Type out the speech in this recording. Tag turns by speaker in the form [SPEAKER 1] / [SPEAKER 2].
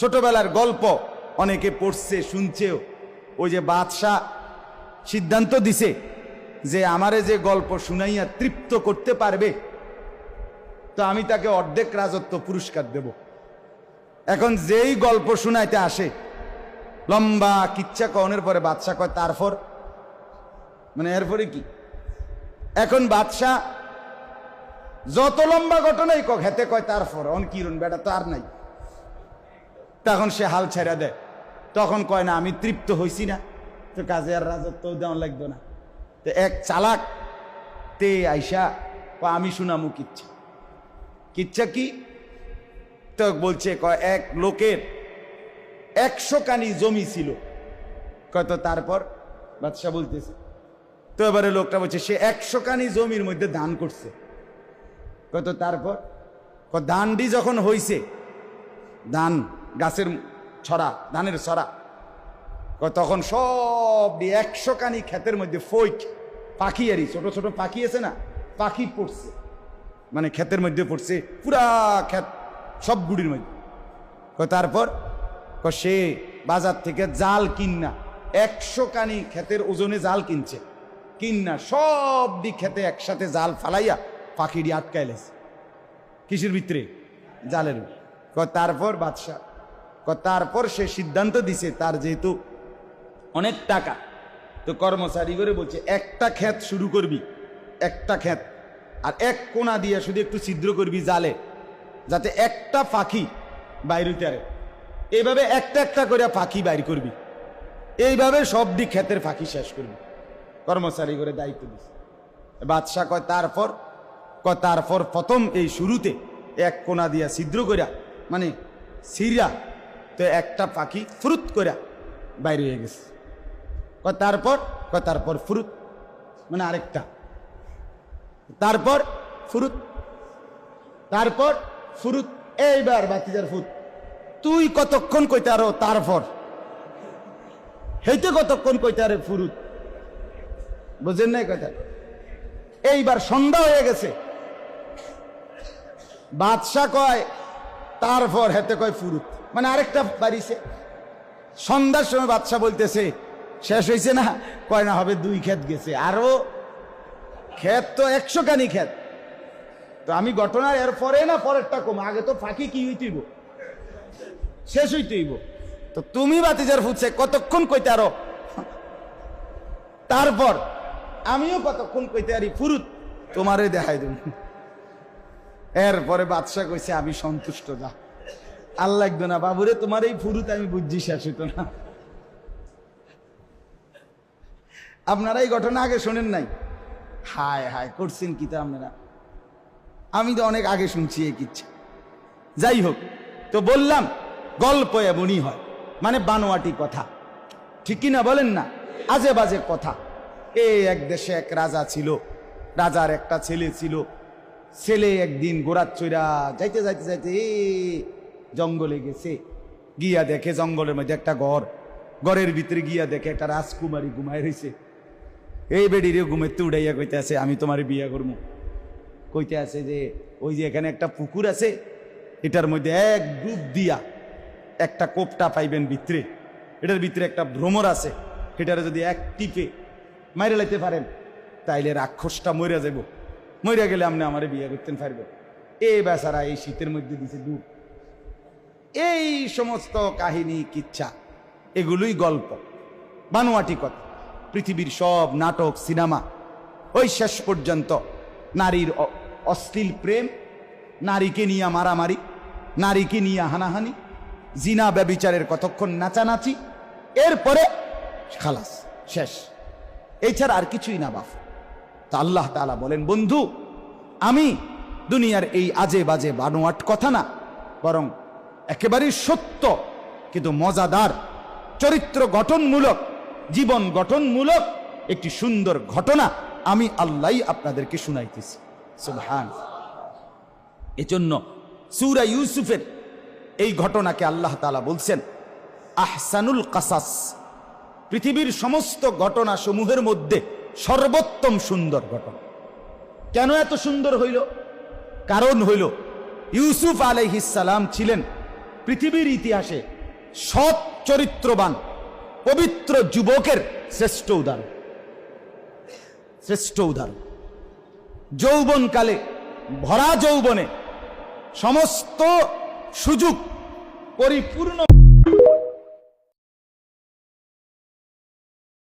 [SPEAKER 1] ছোটবেলার গল্প অনেকে পড়ছে, শুনছেও। ওই যে বাদশাহ সিদ্ধান্ত দিছে যে আমারে যে গল্প শুনাইয়া তৃপ্ত করতে পারবে, তো আমি তাকে অর্ধেক রাজত্ব পুরস্কার দেব। এখন যেই গল্প শুনাইতে আসে, লম্বা কিচ্ছা কনের পরে বাদশাহ কয় তারপর, মানে এরপরে কি? এখন বাদশাহ যত লম্বা ঘটনাই কক, হেতে কয় তারপর, অন কিরণ বেটা তো আর নাই। তখন সে হাল ছেড়ে দেয়। তখন কয় না আমি তৃপ্ত হইছি না, তো কাজে আর রাজত্ব দেওয়া লাগবে না। তো এক চালাক তে আইসা আমি শুনামু কিচ্ছা। কিচ্ছা কি? তো বলছে কয় এক লোকের 100 কানি জমি ছিল। কত তারপর? বাদশাহ বলতেছে। তো এবারে লোকটা বলছে সে 100 কানি জমির মধ্যে দান করছে। কত তারপর? দানটি যখন হইছে, ধান গাছের ছড়া, ধানের ছড়া, তখন সব 100 কানি ক্ষেতের মধ্যে ফইক পাখি, আরই ছোট ছোট পাখি আছে না, পাখি পড়ছে, মানে ক্ষেতের মধ্যে পড়ছে, পুরা ক্ষেত সব গুড়ির মধ্যে। তারপর সে বাজার থেকে জাল কিনা 100 কানি ক্ষেতের ওজনে জাল কিনছে, কিনা সব দিক খেতে একসাথে জাল ফালাইয়া পাখিটি আটকাইলেছে। কিসের ভিতরে? জালের। তারপর বাদশাহ তারপর সে সিদ্ধান্ত দিছে, তার যেহেতু অনেক টাকা, তো কর্মচারী করে বলছে একটা ক্ষেত শুরু করবি, একটা ক্ষেত, আর এক কোনা দিয়ে শুধু একটু ছিদ্র করবি জালে, যাতে একটা পাখি বাইর হইতে পারে। এইভাবে একটা একটা করে পাখি বাইর করবি, এইভাবে সব দিক ক্ষেতের পাখি শেষ করবি। কর্মচারী করে দায়িত্ব দিছে। বাদশাহ কয় তারপর প্রথম এই শুরুতে এক কোনা দিয়া ছিদ্র করিয়া, মানে সিরা, তো একটা পাখি ফুরুত করিয়া বাইরে হয়ে গেছে। তারপর ফুরুত, মানে আরেকটা, তারপর ফুরুত, তারপর ফুরুত, এইবার বাতিজার ফুট। তুই কতক্ষণ কইতে আরো তারপর, হেইতে কতক্ষণ কইতে আরে ফুরুত, বুঝেন নাই কথা? এইবার সন্ধ্যা হয়ে গেছে, বাদশাহ কয় তারপর, হেতে কয় ফুরুত, মানে আরেকটা বাড়িছে। সন্ধ্যার সময় বাদশাহ বলতেছে শেষ হয়েছে না? কয় না, হবে 2 ক্ষেত গেছে, আরো ক্ষেত তো 100 কানি ক্ষেত। তো আমি ঘটনার এর পরে না পরেরটা কম, আগে তো ফাঁকি কি হইতেইব, শেষ হইতেইব। তো তুমি বাতিজার ফুটছে কতক্ষণ কইতে আরো, তারপর আমিও কতক্ষণ কইতে আরি ফুরুত, তোমারে দেখাই দেব। এরপরে বাদশাহ কইছে আমি সন্তুষ্ট, যা আর লাগতো না বাবুরে, তোমার এই ফুরুত আমি বুঝছি শেষ হইতো না। আপনারা এই ঘটনা আগে শোনেন নাই? হায় হায় করছেন কি তা আপনারা? আমি তো অনেক আগে শুনছি এই কিচ্ছা। যাই হোক, তো বললাম গল্প এমনই হয়, মানে বানোয়াটি কথা, ঠিক কিনা বলেন না? আজে বাজে কথা। এক দেশে এক রাজা ছিল, রাজার একটা ছেলে ছিল। ছেলে একদিন গোড়ার চৈরা যাইতে যাইতে যাইতে জঙ্গলে গেছে, গিয়া দেখে জঙ্গলের মধ্যে একটা ঘর, ঘরের ভিতরে গিয়া দেখে একটা রাজকুমারী ঘুমায় রয়েছে। এই বেডিরে ঘুমেতে উড়াইয়া কইতে আছে আমি তোমার বিয়া করবো। কইতে আছে যে ওই যে এখানে একটা পুকুর আছে, এটার মধ্যে এক ডুব দিয়া একটা কোপটা পাইবেন ভিতরে, এটার ভিতরে একটা ভ্রমর আছে, এটারে যদি এক টিপে মাইরে লাইতে পারেন তাইলে রাক্ষসটা মরিয়া যাব, মরিয়া গেলে আপনি আমার বিয়ে করতেন পারবেন। এই বেচারা এই শীতের মধ্যে দিছে ডুব। এই সমস্ত কাহিনী কিচ্ছা, এগুলোই গল্প, বানোয়াটি কথা। পৃথিবীর সব নাটক, সিনেমা, ওই শেষ পর্যন্ত নারীর অশ্লীল প্রেম, নারীকে নিয়ে মারামারি, নারীকে নিয়ে হানাহানি, জিনা ব্যভিচারের কতক্ষণ নাচানাচি, এরপরে খালাস, শেষ। এছাড়া আর কিছুই না বাপ। তা আল্লাহ তাআলা বলেন, বন্ধু আমি দুনিয়ার এই আজে বাজে বানোয়াট কথা না, বরং একেবারেই সত্য কিন্তু মজাদার, চরিত্র গঠনমূলক, জীবন গঠনমূলক একটি সুন্দর ঘটনা আমি আল্লাহই আপনাদেরকে শুনাইতেছি। সুবহান। এজন্য সূরা ইউসুফের এই ঘটনাকে আল্লাহ তাআলা বলছেন আহসানুল কাসাস, পৃথিবীর সমস্ত ঘটনা সমূহের মধ্যে সর্বোত্তম সুন্দর ঘটনা। কেন এত সুন্দর হইল? কারণ হইল ইউসুফ আলাইহিস সালাম ছিলেন পৃথিবীর ইতিহাসে সৎ চরিত্রবান পবিত্র যুবকের শ্রেষ্ঠ উদাহরণ, শ্রেষ্ঠ উদাহরণ। যৌবনকালে, ভরা যৌবনে সমস্ত সুযোগ পরিপূর্ণ